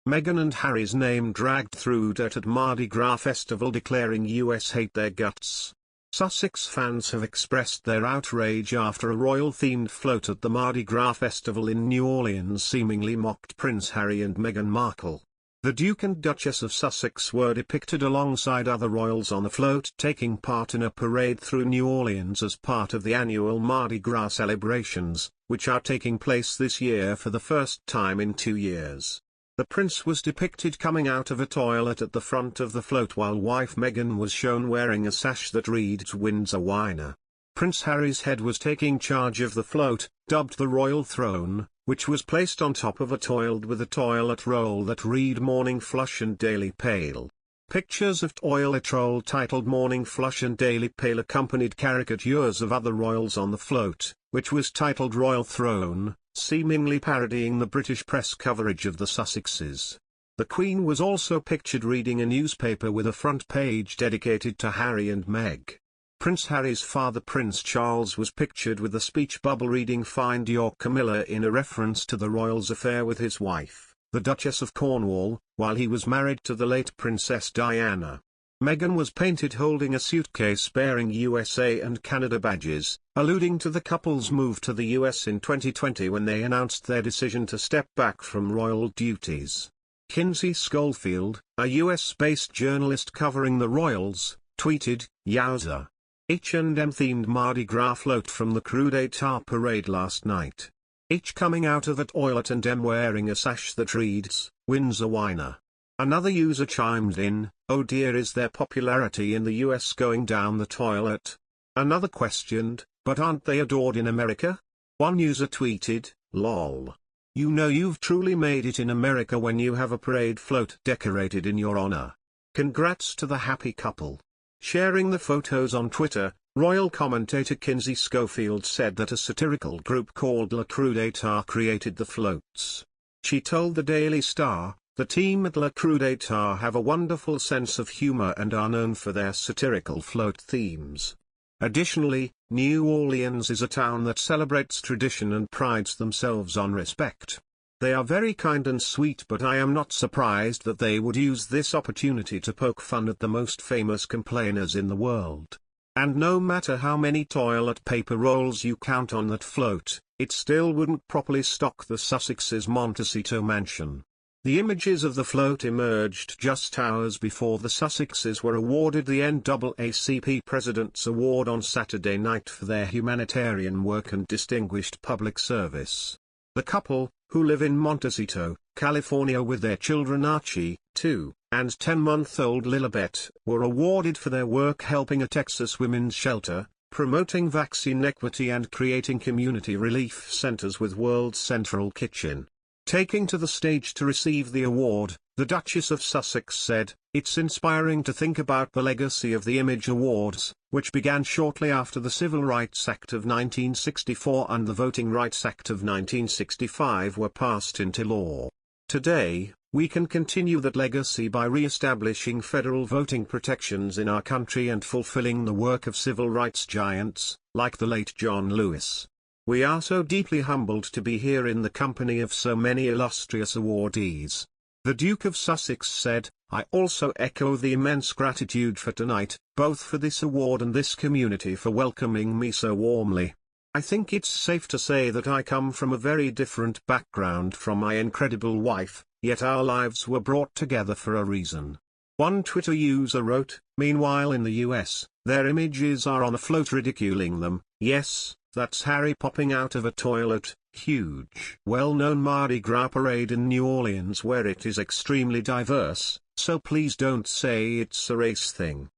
Meghan and Harry's name dragged through dirt at Mardi Gras festival declaring US hate their guts. Sussex fans have expressed their outrage after a royal-themed float at the Mardi Gras festival in New Orleans seemingly mocked Prince Harry and Meghan Markle. The Duke and Duchess of Sussex were depicted alongside other royals on a float taking part in a parade through New Orleans as part of the annual Mardi Gras celebrations, which are taking place this year for the first time in 2 years. The prince was depicted coming out of a toilet at the front of the float while wife Meghan was shown wearing a sash that reads Windsor Whiner. Prince Harry's head was taking charge of the float, dubbed the Royal Throne, which was placed on top of a toilet with a toilet roll that read Morning Flush and Daily Pale. Pictures of toilet roll titled Morning Flush and Daily Pale accompanied caricatures of other royals on the float, which was titled Royal Throne, seemingly parodying the British press coverage of the Sussexes. The Queen was also pictured reading a newspaper with a front page dedicated to Harry and Meg. Prince Harry's father Prince Charles was pictured with a speech bubble reading Find Your Camilla in a reference to the royal's affair with his wife, the Duchess of Cornwall, while he was married to the late Princess Diana. Meghan was painted holding a suitcase bearing USA and Canada badges, alluding to the couple's move to the US in 2020 when they announced their decision to step back from royal duties. Kinsey Schofield, a US-based journalist covering the royals, tweeted, "Yowza. H&M-themed Mardi Gras float from the Coup d'Etat parade last night. H coming out of a toilet and M wearing a sash that reads, Windsor Whiner." Another user chimed in, "Oh dear, is their popularity in the US going down the toilet?" Another questioned, "But aren't they adored in America?" One user tweeted, "Lol. You know you've truly made it in America when you have a parade float decorated in your honor. Congrats to the happy couple." Sharing the photos on Twitter, royal commentator Kinsey Schofield said that a satirical group called Le Coup d'Etat created the floats. She told the Daily Star, "The team at Le Coup d'Etat have a wonderful sense of humor and are known for their satirical float themes. Additionally, New Orleans is a town that celebrates tradition and prides themselves on respect. They are very kind and sweet, but I am not surprised that they would use this opportunity to poke fun at the most famous complainers in the world. And no matter how many toilet paper rolls you count on that float, it still wouldn't properly stock the Sussexes' Montecito mansion." The images of the float emerged just hours before the Sussexes were awarded the NAACP President's Award on Saturday night for their humanitarian work and distinguished public service. The couple, who live in Montecito, California with their children Archie, 2, and 10-month-old Lilibet, were awarded for their work helping a Texas women's shelter, promoting vaccine equity and creating community relief centers with World Central Kitchen. Taking to the stage to receive the award, the Duchess of Sussex said, "It's inspiring to think about the legacy of the Image Awards, which began shortly after the Civil Rights Act of 1964 and the Voting Rights Act of 1965 were passed into law. Today, we can continue that legacy by re-establishing federal voting protections in our country and fulfilling the work of civil rights giants, like the late John Lewis. We are so deeply humbled to be here in the company of so many illustrious awardees." The Duke of Sussex said, "I also echo the immense gratitude for tonight, both for this award and this community for welcoming me so warmly. I think it's safe to say that I come from a very different background from my incredible wife, yet our lives were brought together for a reason." One Twitter user wrote, "Meanwhile in the US, their images are on a float ridiculing them. Yes, that's Harry popping out of a toilet, huge. Well-known Mardi Gras parade in New Orleans where it is extremely diverse, so please don't say it's a race thing."